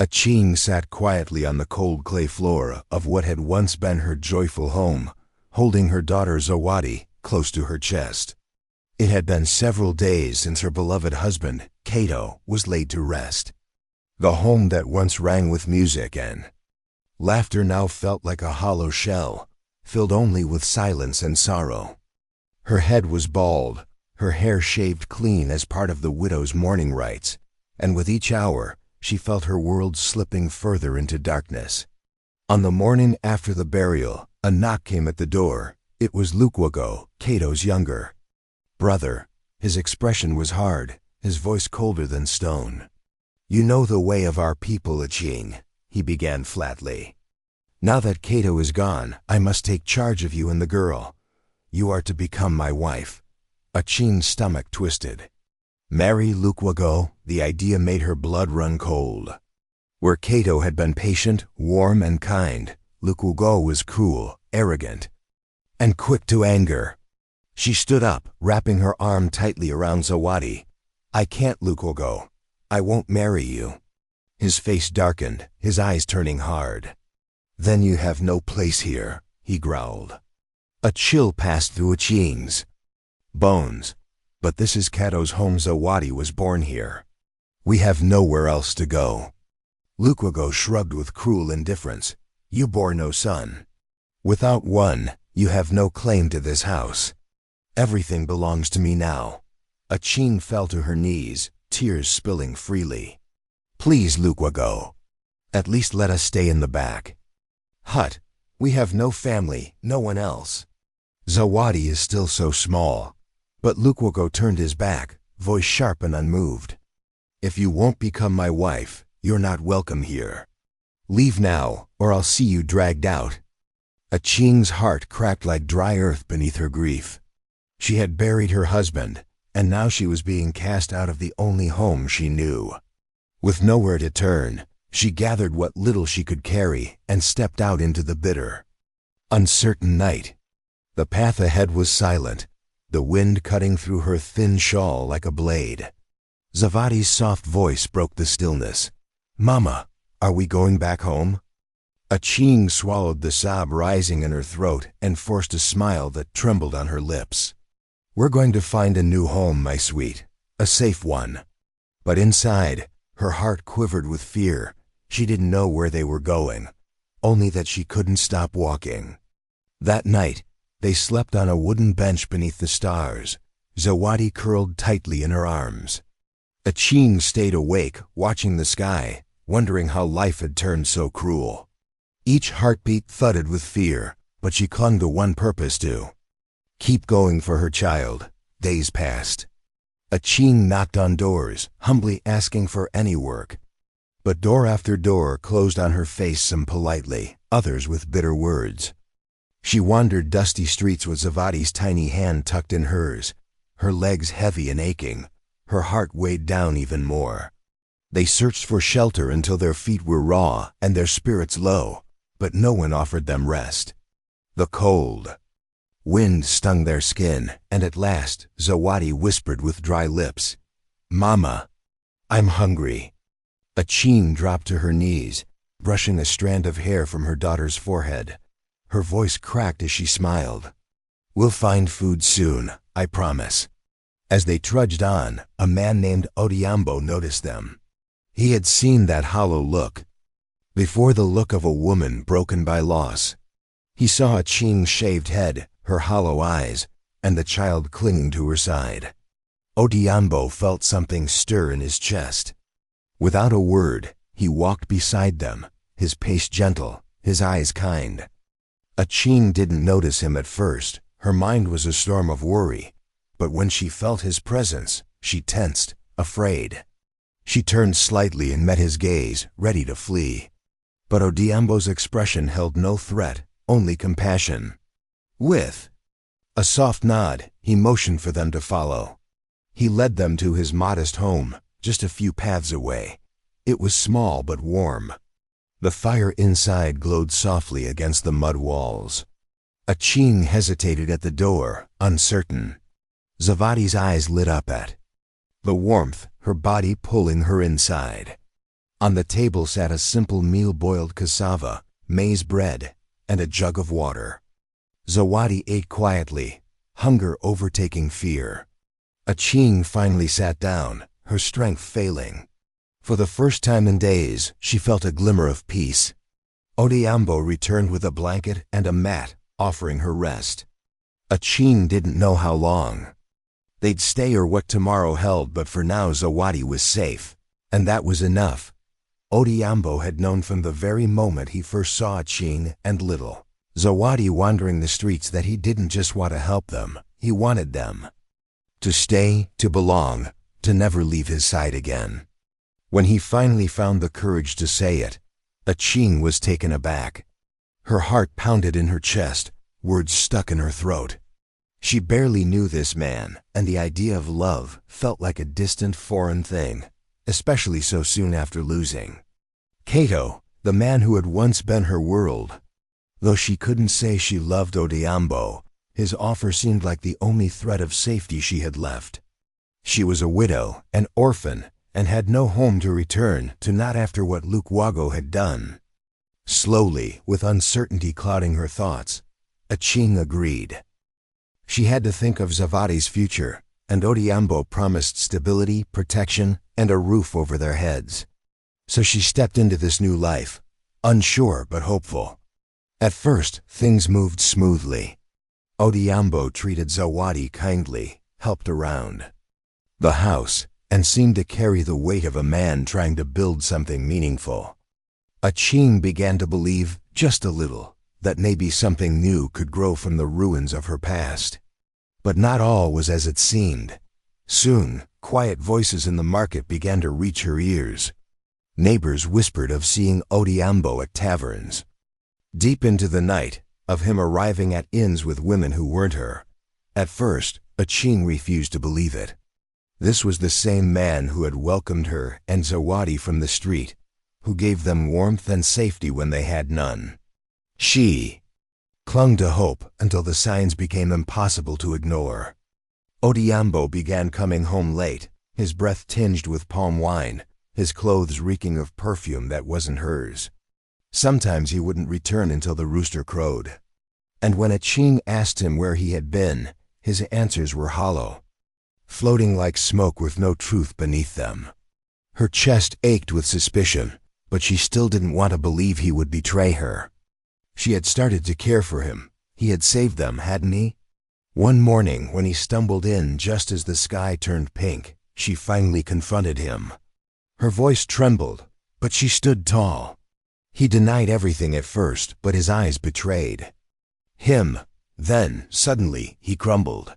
Achieng sat quietly on the cold clay floor of what had once been her joyful home, holding her daughter Zawadi close to her chest. It had been several days since her beloved husband, Cato, was laid to rest. The home that once rang with music and laughter now felt like a hollow shell, filled only with silence and sorrow. Her head was bald, her hair shaved clean as part of the widow's mourning rites, and with each hour, she felt her world slipping further into darkness. On the morning after the burial, a knock came at the door. It was Lukwago, Cato's younger brother. His expression was hard, his voice colder than stone. "You know the way of our people, Achieng," he began flatly. "Now that Cato is gone, I must take charge of you and the girl. You are to become my wife." Achieng's stomach twisted. Marry Lukwago, the idea made her blood run cold. Where Cato had been patient, warm, and kind, Lukwago was cruel, arrogant, and quick to anger. She stood up, wrapping her arm tightly around Zawadi. "I can't, Lukwago. I won't marry you." His face darkened, his eyes turning hard. "Then you have no place here," he growled. A chill passed through Achieng's bones. "But this is Cato's home. Zawadi was born here. We have nowhere else to go." Lukwago shrugged with cruel indifference. "You bore no son. Without one, you have no claim to this house. Everything belongs to me now." Achieng fell to her knees, tears spilling freely. "Please, Lukwago, at least let us stay in the back hut. We have no family, no one else. Zawadi is still so small." But Lukwago turned his back, voice sharp and unmoved. "If you won't become my wife, you're not welcome here. Leave now, or I'll see you dragged out." Achieng's heart cracked like dry earth beneath her grief. She had buried her husband, and now she was being cast out of the only home she knew. With nowhere to turn, she gathered what little she could carry and stepped out into the bitter, uncertain night. The path ahead was silent, the wind cutting through her thin shawl like a blade. Zawadi's soft voice broke the stillness. "Mama, are we going back home?" Achieng swallowed the sob rising in her throat and forced a smile that trembled on her lips. "We're going to find a new home, my sweet, a safe one." But inside, her heart quivered with fear. She didn't know where they were going, only that she couldn't stop walking. That night, they slept on a wooden bench beneath the stars, Zawadi curled tightly in her arms. Achieng stayed awake, watching the sky, wondering how life had turned so cruel. Each heartbeat thudded with fear, but she clung to one purpose to keep going for her child. Days passed. Achieng knocked on doors, humbly asking for any work. But door after door closed on her face, some politely, others with bitter words. She wandered dusty streets with Zawadi's tiny hand tucked in hers, her legs heavy and aching, her heart weighed down even more. They searched for shelter until their feet were raw and their spirits low, but no one offered them rest. The cold wind stung their skin, and at last Zawadi whispered with dry lips, "Mama, I'm hungry." Achieng dropped to her knees, brushing a strand of hair from her daughter's forehead. Her voice cracked as she smiled. "We'll find food soon, I promise." As they trudged on, a man named Odiambo noticed them. He had seen that hollow look before, the look of a woman broken by loss. He saw Achieng's shaved head, her hollow eyes, and the child clinging to her side. Odiambo felt something stir in his chest. Without a word, he walked beside them, his pace gentle, his eyes kind. Achieng didn't notice him at first. Her mind was a storm of worry. But when she felt his presence, she tensed, afraid. She turned slightly and met his gaze, ready to flee. But Odiambo's expression held no threat, only compassion. With a soft nod, he motioned for them to follow. He led them to his modest home, just a few paths away. It was small but warm. The fire inside glowed softly against the mud walls. Achieng hesitated at the door, uncertain. Zawadi's eyes lit up at the warmth, her body pulling her inside. On the table sat a simple meal: boiled cassava, maize bread, and a jug of water. Zawadi ate quietly, hunger overtaking fear. Achieng finally sat down, her strength failing. For the first time in days, she felt a glimmer of peace. Odhiambo returned with a blanket and a mat, offering her rest. Achieng didn't know how long they'd stay or what tomorrow held, but for now Zawadi was safe, and that was enough. Odhiambo had known from the very moment he first saw Achieng and little Zawadi wandering the streets that he didn't just want to help them, he wanted them to stay, to belong, to never leave his side again. When he finally found the courage to say it, Achieng was taken aback. Her heart pounded in her chest, words stuck in her throat. She barely knew this man, and the idea of love felt like a distant foreign thing, especially so soon after losing Cato, the man who had once been her world. Though she couldn't say she loved Odhiambo, his offer seemed like the only thread of safety she had left. She was a widow, an orphan, and had no home to return to, not after what Lukwago had done. Slowly, with uncertainty clouding her thoughts, Achieng agreed. She had to think of Zawadi's future, and Odhiambo promised stability, protection, and a roof over their heads. So she stepped into this new life, unsure but hopeful. At first, things moved smoothly. Odhiambo treated Zawadi kindly, helped around the house, and seemed to carry the weight of a man trying to build something meaningful. Achieng began to believe, just a little, that maybe something new could grow from the ruins of her past. But not all was as it seemed. Soon, quiet voices in the market began to reach her ears. Neighbors whispered of seeing Odhiambo at taverns. Deep into the night, of him arriving at inns with women who weren't her. At first, Achieng refused to believe it. This was the same man who had welcomed her and Zawadi from the street, who gave them warmth and safety when they had none. She clung to hope until the signs became impossible to ignore. Odhiambo began coming home late, his breath tinged with palm wine, his clothes reeking of perfume that wasn't hers. Sometimes he wouldn't return until the rooster crowed. And when Achieng asked him where he had been, his answers were hollow, floating like smoke with no truth beneath them. Her chest ached with suspicion, but she still didn't want to believe he would betray her. She had started to care for him. He had saved them, hadn't he? One morning, when he stumbled in just as the sky turned pink, she finally confronted him. Her voice trembled, but she stood tall. He denied everything at first, but his eyes betrayed him. Then, suddenly, he crumbled.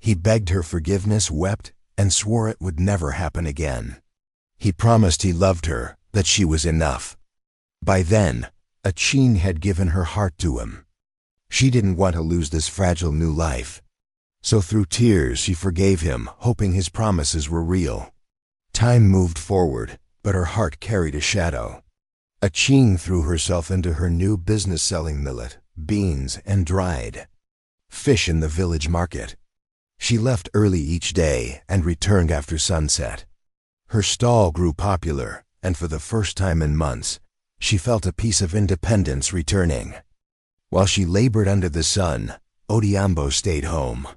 He begged her forgiveness, wept, and swore it would never happen again. He promised he loved her, that she was enough. By then, Achieng had given her heart to him. She didn't want to lose this fragile new life. So through tears she forgave him, hoping his promises were real. Time moved forward, but her heart carried a shadow. Achieng threw herself into her new business, selling millet, beans, and dried fish in the village market. She left early each day and returned after sunset. Her stall grew popular, and for the first time in months, she felt a piece of independence returning. While she labored under the sun, Odhiambo stayed home.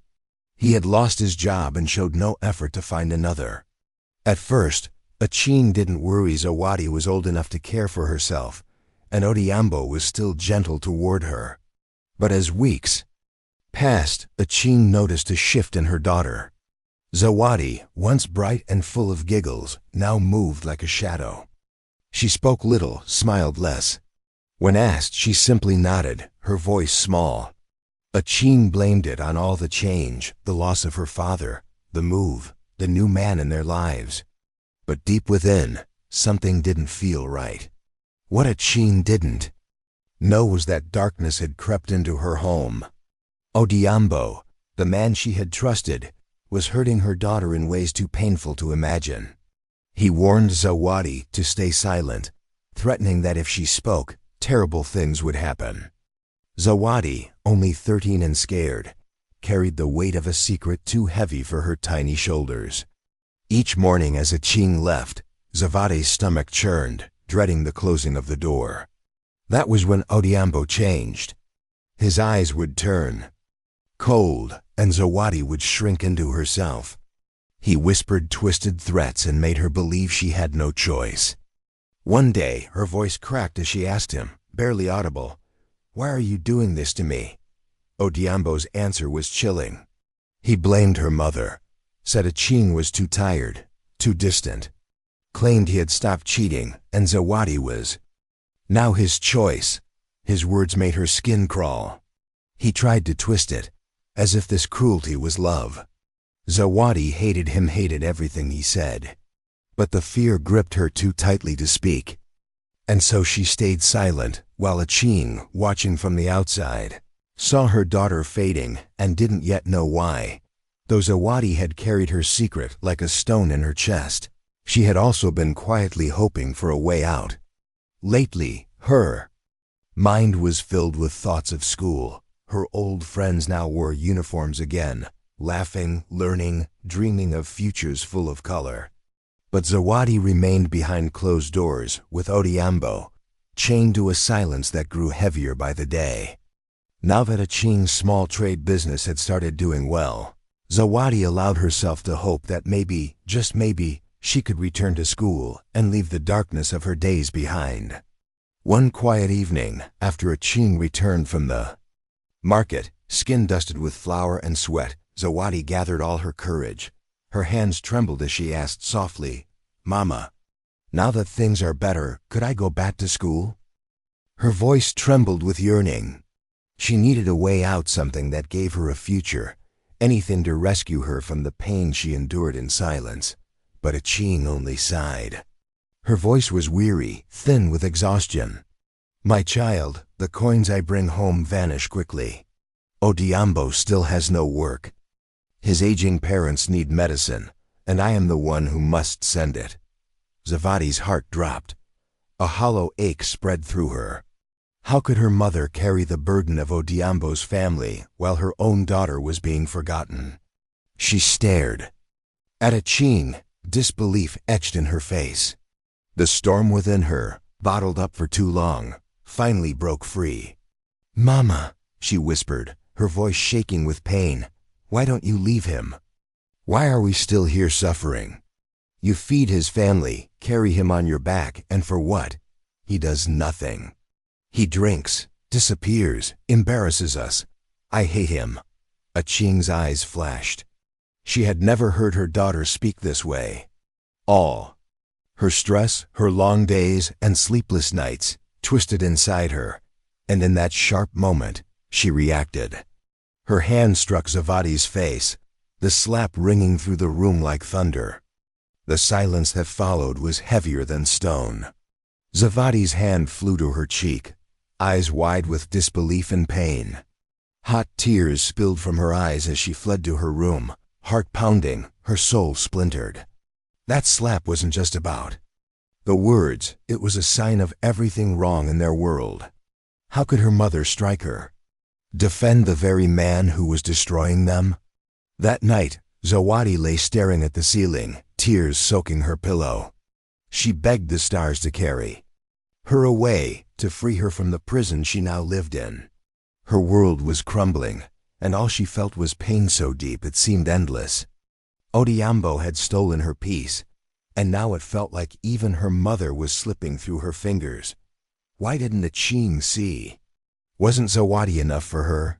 He had lost his job and showed no effort to find another. At first, Achieng didn't worry. Zawadi was old enough to care for herself, and Odhiambo was still gentle toward her. But as weeks passed, Achieng noticed a shift in her daughter. Zawadi, once bright and full of giggles, now moved like a shadow. She spoke little, smiled less. When asked, she simply nodded, her voice small. Achieng blamed it on all the change, the loss of her father, the move, the new man in their lives. But deep within, something didn't feel right. What Achieng didn't know was that darkness had crept into her home. Odhiambo, the man she had trusted, was hurting her daughter in ways too painful to imagine. He warned Zawadi to stay silent, threatening that if she spoke, terrible things would happen. Zawadi, only 13 and scared, carried the weight of a secret too heavy for her tiny shoulders. Each morning as Achieng left, Zavadi's stomach churned, dreading the closing of the door. That was when Odhiambo changed. His eyes would turn cold, and Zawadi would shrink into herself. He whispered twisted threats and made her believe she had no choice. One day, her voice cracked as she asked him, barely audible, "Why are you doing this to me?" Odhiambo's answer was chilling. He blamed her mother, said Achieng was too tired, too distant, claimed he had stopped cheating, and Zawadi was now his choice. His words made her skin crawl. He tried to twist it, as if this cruelty was love. Zawadi hated him, hated everything he said. But the fear gripped her too tightly to speak. And so she stayed silent, while Achieng, watching from the outside, saw her daughter fading and didn't yet know why. Though Zawadi had carried her secret like a stone in her chest, she had also been quietly hoping for a way out. Lately, her mind was filled with thoughts of school. Her old friends now wore uniforms again, laughing, learning, dreaming of futures full of color. But Zawadi remained behind closed doors, with Odhiambo, chained to a silence that grew heavier by the day. Now that Achieng's small trade business had started doing well, Zawadi allowed herself to hope that maybe, just maybe, she could return to school and leave the darkness of her days behind. One quiet evening, after Achieng returned from the market, skin dusted with flour and sweat, Zawadi gathered all her courage. Her hands trembled as she asked softly, "Mama, now that things are better, could I go back to school?" Her voice trembled with yearning. She needed a way out, something that gave her a future, anything to rescue her from the pain she endured in silence. But Achieng only sighed. Her voice was weary, thin with exhaustion. "My child, the coins I bring home vanish quickly. Odhiambo still has no work. His aging parents need medicine, and I am the one who must send it." Zawadi's heart dropped. A hollow ache spread through her. How could her mother carry the burden of Odhiambo's family while her own daughter was being forgotten? She stared at Achieng, disbelief etched in her face. The storm within her, bottled up for too long, finally broke free. "Mama," she whispered, her voice shaking with pain, "why don't you leave him? Why are we still here suffering? You feed his family, carry him on your back, and for what? He does nothing. He drinks, disappears, embarrasses us. I hate him." Achieng's eyes flashed. She had never heard her daughter speak this way. All her stress, her long days, and sleepless nights twisted inside her, and in that sharp moment, she reacted. Her hand struck Zawadi's face, the slap ringing through the room like thunder. The silence that followed was heavier than stone. Zawadi's hand flew to her cheek, eyes wide with disbelief and pain. Hot tears spilled from her eyes as she fled to her room, heart pounding, her soul splintered. That slap wasn't just about the words, it was a sign of everything wrong in their world. How could her mother strike her? Defend the very man who was destroying them? That night, Zawadi lay staring at the ceiling, tears soaking her pillow. She begged the stars to carry her away, to free her from the prison she now lived in. Her world was crumbling, and all she felt was pain so deep it seemed endless. Odhiambo had stolen her peace, and now it felt like even her mother was slipping through her fingers. Why didn't Achieng see? Wasn't Zawadi enough for her?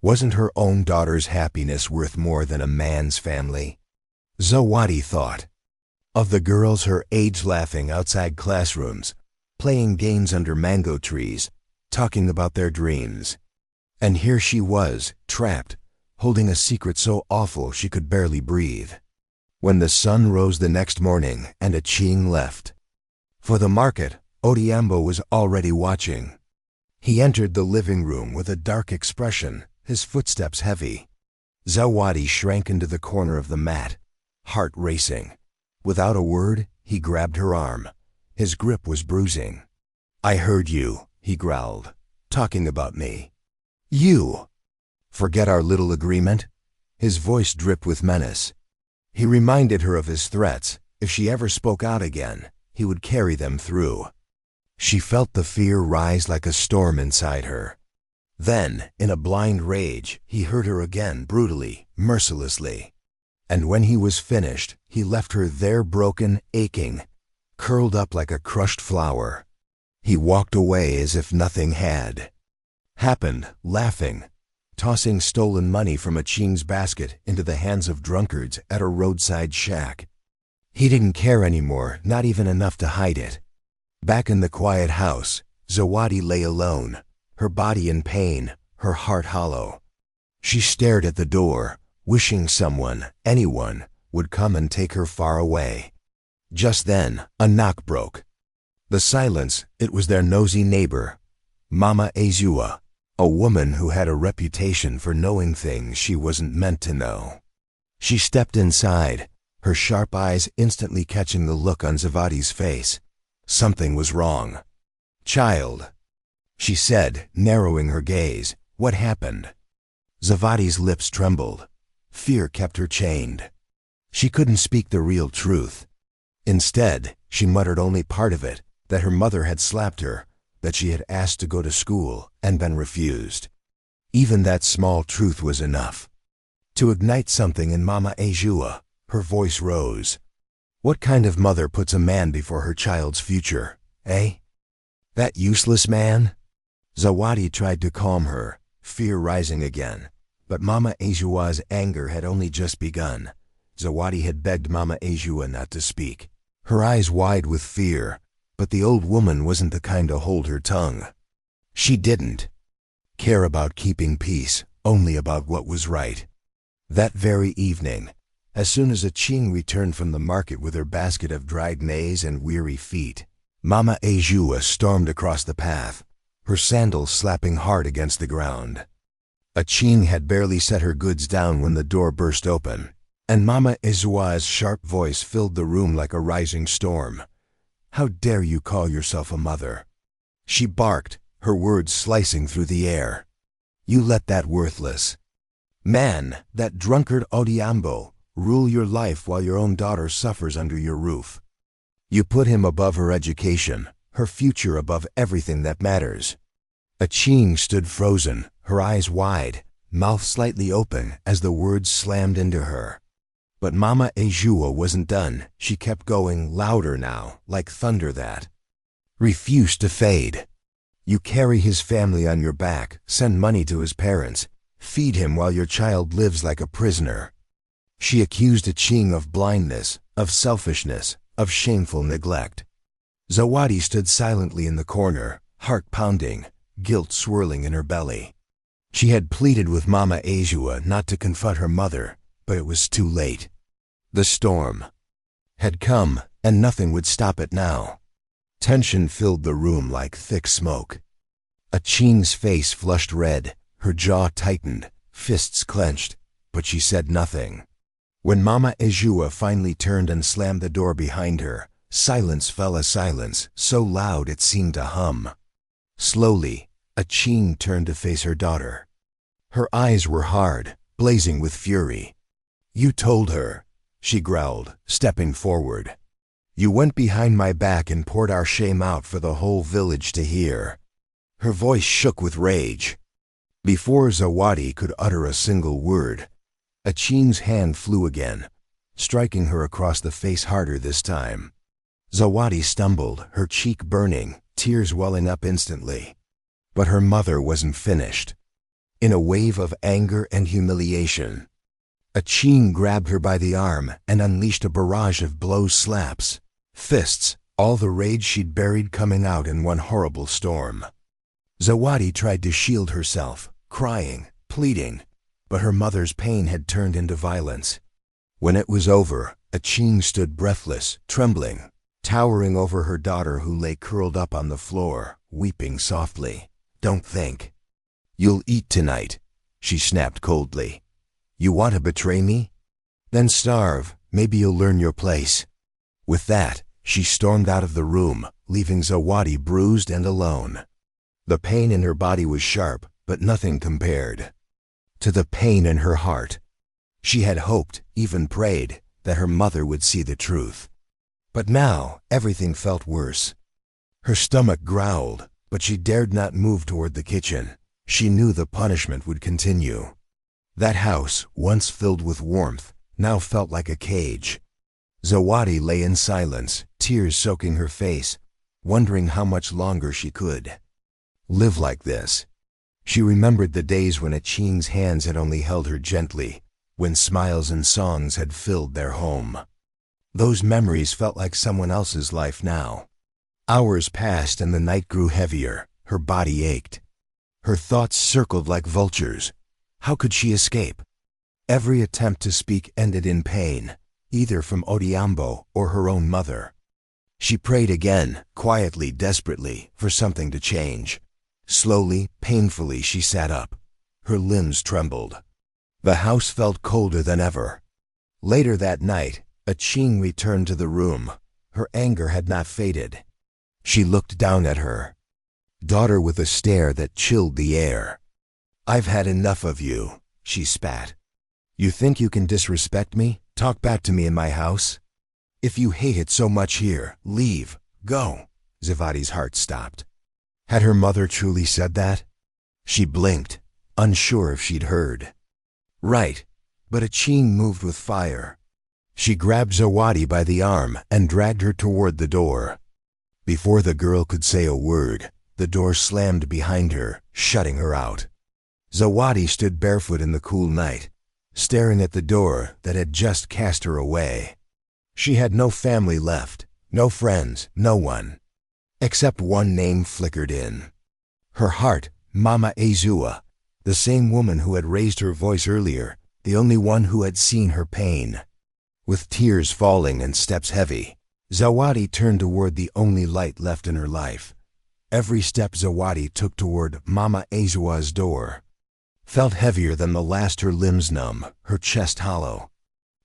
Wasn't her own daughter's happiness worth more than a man's family? Zawadi thought of the girls her age laughing outside classrooms, playing games under mango trees, talking about their dreams. And here she was, trapped, holding a secret so awful she could barely breathe. When the sun rose the next morning and Achieng left for the market, Odhiambo was already watching. He entered the living room with a dark expression, his footsteps heavy. Zawadi shrank into the corner of the mat, heart racing. Without a word, he grabbed her arm. His grip was bruising. "I heard you," he growled, "talking about me. You forget our little agreement?" His voice dripped with menace. He reminded her of his threats, If she ever spoke out again, he would carry them through. She felt the fear rise like a storm inside her. Then, in a blind rage, he hurt her again brutally, mercilessly. And when he was finished, he left her there broken, aching, curled up like a crushed flower. He walked away as if nothing had happened, laughing, tossing stolen money from Achieng's basket into the hands of drunkards at a roadside shack. He didn't care anymore, not even enough to hide it. Back in the quiet house, Zawadi lay alone, her body in pain, her heart hollow. She stared at the door, wishing someone, anyone, would come and take her far away. Just then, a knock broke. The silence, it was their nosy neighbor, Mama Azua, a woman who had a reputation for knowing things she wasn't meant to know. She stepped inside, her sharp eyes instantly catching the look on Zawadi's face. Something was wrong. "Child," she said, narrowing her gaze, "what happened?" Zawadi's lips trembled. Fear kept her chained. She couldn't speak the real truth. Instead, she muttered only part of it, that her mother had slapped her, that she had asked to go to school and been refused. Even that small truth was enough to ignite something in Mama Azua. Her voice rose. "What kind of mother puts a man before her child's future, eh? That useless man?" Zawadi tried to calm her, fear rising again. But Mama Azua's anger had only just begun. Zawadi had begged Mama Azua not to speak, her eyes wide with fear, but the old woman wasn't the kind to hold her tongue. She didn't care about keeping peace, only about what was right. That very evening, as soon as Achieng returned from the market with her basket of dried maize and weary feet, Mama Azua stormed across the path, her sandals slapping hard against the ground. Achieng had barely set her goods down when the door burst open, and Mama Azua's sharp voice filled the room like a rising storm. "How dare you call yourself a mother?" she barked, her words slicing through the air. "You let that worthless man, that drunkard Odiambo, rule your life while your own daughter suffers under your roof. You put him above her education, her future above everything that matters." Achieng stood frozen, her eyes wide, mouth slightly open as the words slammed into her. But Mama Azua wasn't done. She kept going, louder now, like thunder that refused to fade. "You carry his family on your back, send money to his parents, feed him while your child lives like a prisoner." She accused Achieng of blindness, of selfishness, of shameful neglect. Zawadi stood silently in the corner, heart pounding, guilt swirling in her belly. She had pleaded with Mama Azua not to confront her mother, but it was too late. The storm had come, and nothing would stop it now. Tension filled the room like thick smoke. Achieng's face flushed red, her jaw tightened, fists clenched, but she said nothing. When Mama Azua finally turned and slammed the door behind her, silence fell, a silence so loud it seemed to hum. Slowly, Achieng turned to face her daughter. Her eyes were hard, blazing with fury. "You told her," she growled, stepping forward. "You went behind my back and poured our shame out for the whole village to hear." Her voice shook with rage. Before Zawadi could utter a single word, Achieng's hand flew again, striking her across the face harder this time. Zawadi stumbled, her cheek burning, tears welling up instantly. But her mother wasn't finished. In a wave of anger and humiliation, Achieng grabbed her by the arm and unleashed a barrage of blows, slaps, fists, all the rage she'd buried coming out in one horrible storm. Zawadi tried to shield herself, crying, pleading, but her mother's pain had turned into violence. When it was over, Achieng stood breathless, trembling, towering over her daughter who lay curled up on the floor, weeping softly. "Don't think you'll eat tonight," she snapped coldly. "You want to betray me? Then starve, maybe you'll learn your place." With that, she stormed out of the room, leaving Zawadi bruised and alone. The pain in her body was sharp, but nothing compared to the pain in her heart. She had hoped, even prayed, that her mother would see the truth. But now everything felt worse. Her stomach growled, but she dared not move toward the kitchen. She knew the punishment would continue. That house, once filled with warmth, now felt like a cage. Zawadi lay in silence, tears soaking her face, wondering how much longer she could live like this. She remembered the days when Achieng's hands had only held her gently, when smiles and songs had filled their home. Those memories felt like someone else's life now. Hours passed and the night grew heavier. Her body ached. Her thoughts circled like vultures. How could she escape? Every attempt to speak ended in pain, either from Odhiambo or her own mother. She prayed again, quietly, desperately, for something to change. Slowly, painfully, she sat up. Her limbs trembled. The house felt colder than ever. Later that night, Achieng returned to the room. Her anger had not faded. She looked down at her daughter with a stare that chilled the air. "I've had enough of you," she spat. "You think you can disrespect me, talk back to me in my house? If you hate it so much here, leave, go." Zawadi's heart stopped. Had her mother truly said that? She blinked, unsure if she'd heard. Right, but Achieng moved with fire. She grabbed Zawadi by the arm and dragged her toward the door. Before the girl could say a word, the door slammed behind her, shutting her out. Zawadi stood barefoot in the cool night, staring at the door that had just cast her away. She had no family left, no friends, no one. Except one name flickered in. Her heart, Mama Azua, the same woman who had raised her voice earlier, the only one who had seen her pain. With tears falling and steps heavy, Zawadi turned toward the only light left in her life. Every step Zawadi took toward Mama Azua's door felt heavier than the last, her limbs numb, her chest hollow.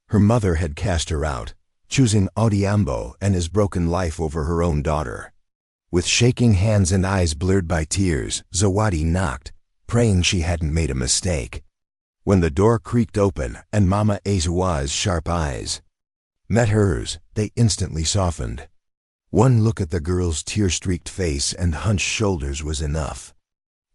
Her mother had cast her out, choosing Odhiambo and his broken life over her own daughter. With shaking hands and eyes blurred by tears, Zawadi knocked, praying she hadn't made a mistake. When the door creaked open and Mama Azua's sharp eyes met hers, they instantly softened. One look at the girl's tear-streaked face and hunched shoulders was enough.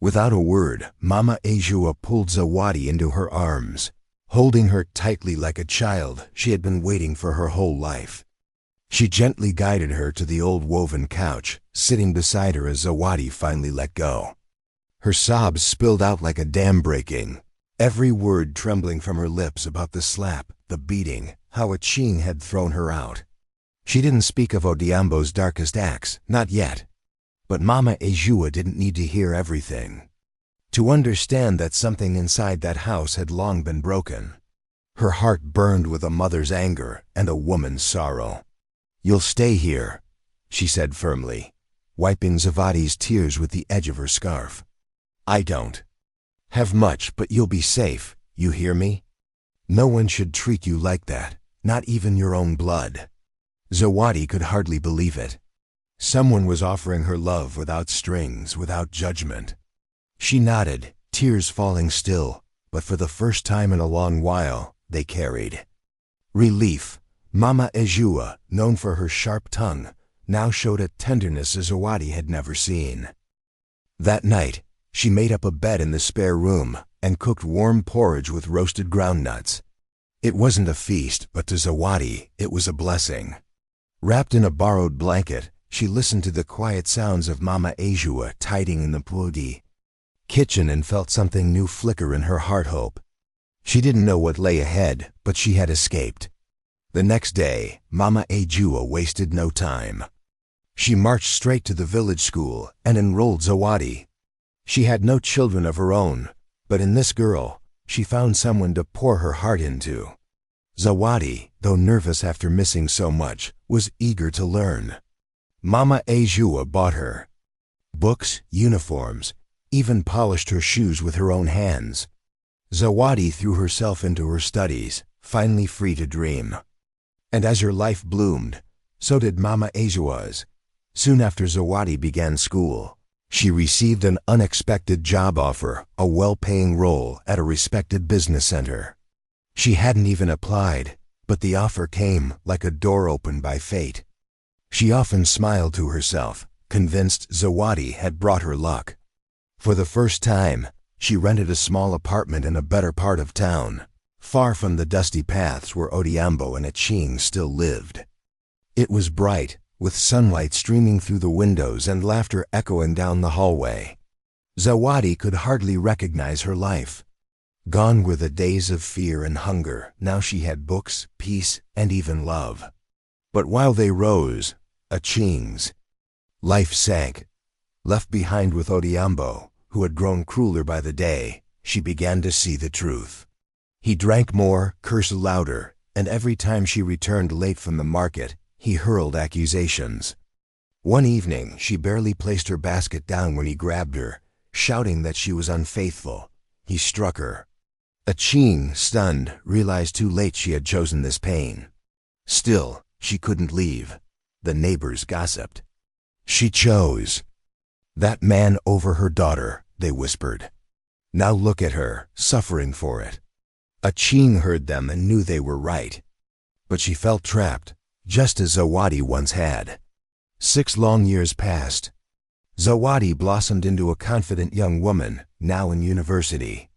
Without a word, Mama Azua pulled Zawadi into her arms, holding her tightly like a child she had been waiting for her whole life. She gently guided her to the old woven couch, sitting beside her as Zawadi finally let go. Her sobs spilled out like a dam breaking, every word trembling from her lips about the slap, the beating, how Achieng had thrown her out. She didn't speak of Odhiambo's darkest acts, not yet. But Mama Azua didn't need to hear everything to understand that something inside that house had long been broken. Her heart burned with a mother's anger and a woman's sorrow. "You'll stay here," she said firmly, wiping Zawadi's tears with the edge of her scarf. "I don't have much, but you'll be safe, you hear me? No one should treat you like that, not even your own blood." Zawadi could hardly believe it. Someone was offering her love without strings, without judgment. She nodded, tears falling still, but for the first time in a long while, they carried relief. Mama Azua, known for her sharp tongue, now showed a tenderness Zawadi had never seen. That night, she made up a bed in the spare room and cooked warm porridge with roasted groundnuts. It wasn't a feast, but to Zawadi, it was a blessing. Wrapped in a borrowed blanket, she listened to the quiet sounds of Mama Azua tidying in the Pudi kitchen and felt something new flicker in her heart hope. She didn't know what lay ahead, but she had escaped. The next day, Mama Azua wasted no time. She marched straight to the village school and enrolled Zawadi. She had no children of her own, but in this girl, she found someone to pour her heart into. Zawadi, though nervous after missing so much, was eager to learn. Mama Azua bought her books, uniforms, even polished her shoes with her own hands. Zawadi threw herself into her studies, finally free to dream. And as her life bloomed, so did Mama Azua's. Soon after Zawadi began school, she received an unexpected job offer, a well-paying role at a respected business center. She hadn't even applied, but the offer came like a door opened by fate. She often smiled to herself, convinced Zawadi had brought her luck. For the first time, she rented a small apartment in a better part of town, far from the dusty paths where Odhiambo and Achieng still lived. It was bright, with sunlight streaming through the windows and laughter echoing down the hallway. Zawadi could hardly recognize her life. Gone were the days of fear and hunger. Now she had books, peace, and even love. But while they rose, Achieng's life sank. Left behind with Odhiambo, who had grown crueler by the day, she began to see the truth. He drank more, cursed louder, and every time she returned late from the market, he hurled accusations. One evening, she barely placed her basket down when he grabbed her, shouting that she was unfaithful. He struck her. Achieng, stunned, realized too late she had chosen this pain. Still, she couldn't leave. The neighbors gossiped. She chose that man over her daughter, they whispered. Now look at her, suffering for it. Achieng heard them and knew they were right. But she felt trapped, just as Zawadi once had. 6 long years passed. Zawadi blossomed into a confident young woman, now in university.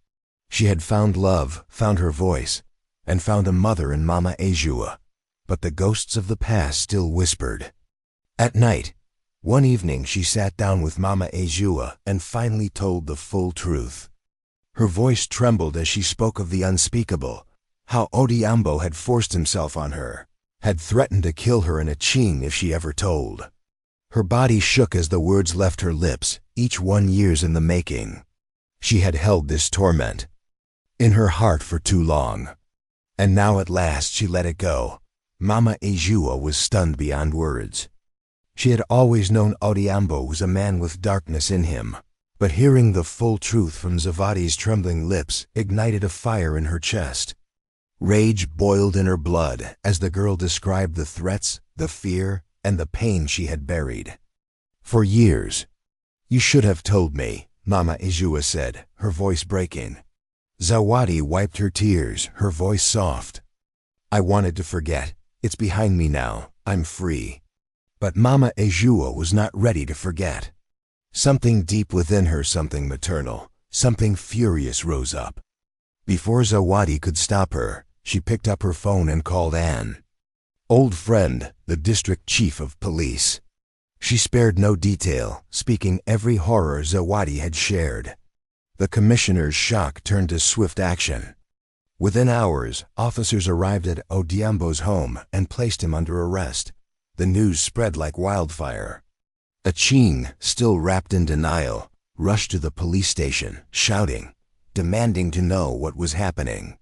She had found love, found her voice, and found a mother in Mama Ejua. But the ghosts of the past still whispered. At night, one evening she sat down with Mama Ejua and finally told the full truth. Her voice trembled as she spoke of the unspeakable, how Odhiambo had forced himself on her, had threatened to kill her and Achieng if she ever told. Her body shook as the words left her lips, each one years in the making. She had held this torment in her heart for too long. And now at last she let it go. Mama Ejua was stunned beyond words. She had always known Odhiambo was a man with darkness in him, but hearing the full truth from Zawadi's trembling lips ignited a fire in her chest. Rage boiled in her blood as the girl described the threats, the fear, and the pain she had buried. For years. You should have told me, Mama Ejua said, her voice breaking. Zawadi wiped her tears, her voice soft. I wanted to forget. It's behind me now. I'm free. But Mama Ejua was not ready to forget. Something deep within her, something maternal, something furious rose up. Before Zawadi could stop her, she picked up her phone and called Anne. Old friend, the district chief of police. She spared no detail, speaking every horror Zawadi had shared. The commissioner's shock turned to swift action. Within hours, officers arrived at Odhiambo's home and placed him under arrest. The news spread like wildfire. Achieng, still wrapped in denial, rushed to the police station, shouting, demanding to know what was happening.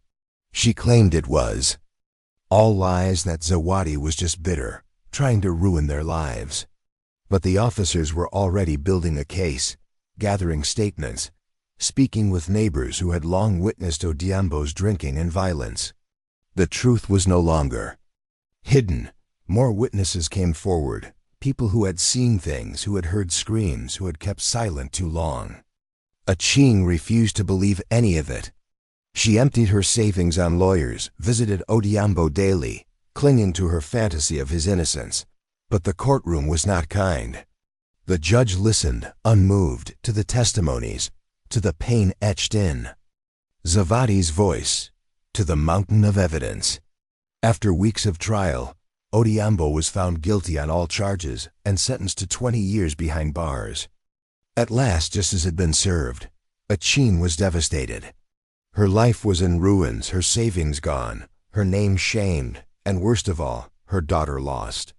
She claimed it was all lies, that Zawadi was just bitter, trying to ruin their lives. But the officers were already building a case, gathering statements, speaking with neighbors who had long witnessed Odhiambo's drinking and violence. The truth was no longer hidden. More witnesses came forward, people who had seen things, who had heard screams, who had kept silent too long. Achieng refused to believe any of it. She emptied her savings on lawyers, visited Odhiambo daily, clinging to her fantasy of his innocence. But the courtroom was not kind. The judge listened, unmoved, to the testimonies, to the pain etched in Zawadi's voice, to the mountain of evidence. After weeks of trial, Odhiambo was found guilty on all charges and sentenced to 20 years behind bars. At last, justice had been served. Achieng was devastated. Her life was in ruins, her savings gone, her name shamed, and worst of all, her daughter lost.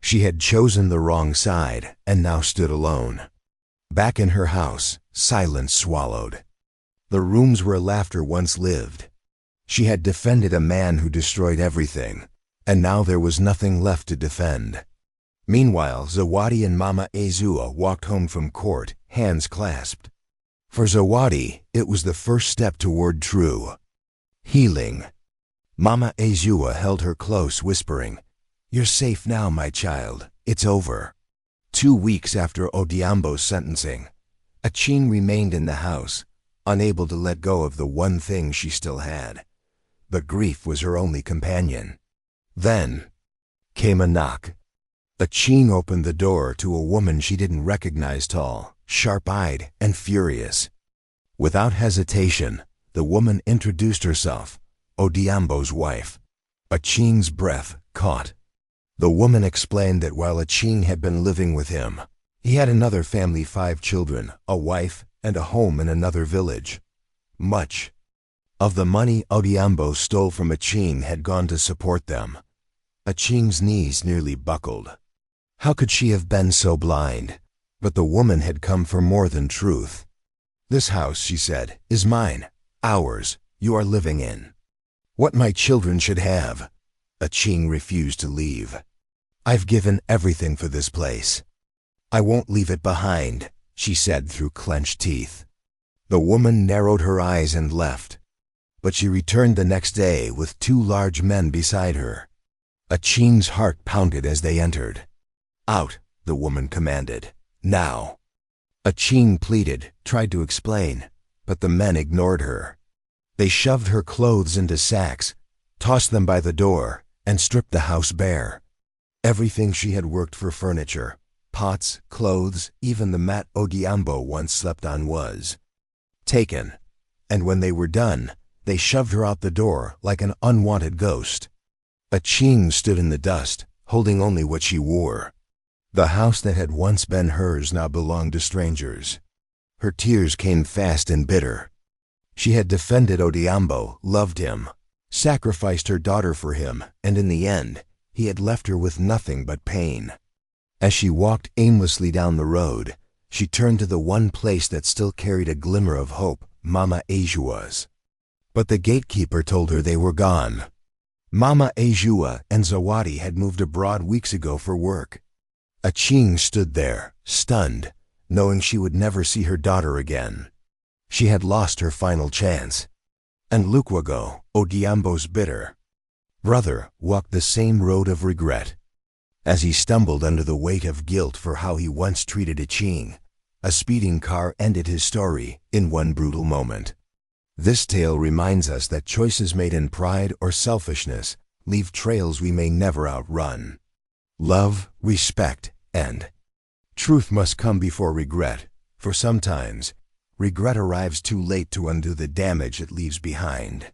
She had chosen the wrong side and now stood alone. Back in her house, silence swallowed. The rooms where laughter once lived. She had defended a man who destroyed everything, and now there was nothing left to defend. Meanwhile, Zawadi and Mama Ejua walked home from court, hands clasped. For Zawadi, it was the first step toward true healing. Mama Ejua held her close, whispering, "You're safe now, my child. It's over." 2 weeks after Odhiambo's sentencing, Achieng remained in the house, unable to let go of the one thing she still had. But grief was her only companion. Then came a knock. Achieng opened the door to a woman she didn't recognize, tall, sharp-eyed, and furious. Without hesitation, the woman introduced herself, Odiambo's wife. Achieng's breath caught. The woman explained that while Achieng had been living with him, he had another family, 5 children, a wife, and a home in another village. Much of the money Odiambo stole from Achieng had gone to support them. Achieng's knees nearly buckled. How could she have been so blind? But the woman had come for more than truth. "This house," she said, "is mine, ours, you are living in. What my children should have." Achieng refused to leave. "I've given everything for this place. I won't leave it behind," she said through clenched teeth. The woman narrowed her eyes and left. But she returned the next day with 2 large men beside her. Achieng's heart pounded as they entered. "Out," the woman commanded. "Now." Achieng pleaded, tried to explain, but the men ignored her. They shoved her clothes into sacks, tossed them by the door, and stripped the house bare. Everything she had worked for, furniture, pots, clothes, even the mat Odiambo once slept on, was taken. And when they were done, they shoved her out the door like an unwanted ghost. Achieng stood in the dust, holding only what she wore. The house that had once been hers now belonged to strangers. Her tears came fast and bitter. She had defended Odiambo, loved him, sacrificed her daughter for him, and in the end, he had left her with nothing but pain. As she walked aimlessly down the road, she turned to the one place that still carried a glimmer of hope, Mama Ajua's. But the gatekeeper told her they were gone. Mama Ajua and Zawadi had moved abroad weeks ago for work. Achieng stood there, stunned, knowing she would never see her daughter again. She had lost her final chance. And Lukwago, Odiambo's bitter brother, walked the same road of regret. As he stumbled under the weight of guilt for how he once treated Achieng, a speeding car ended his story in one brutal moment. This tale reminds us that choices made in pride or selfishness leave trails we may never outrun. Love, respect, and truth must come before regret, for sometimes regret arrives too late to undo the damage it leaves behind.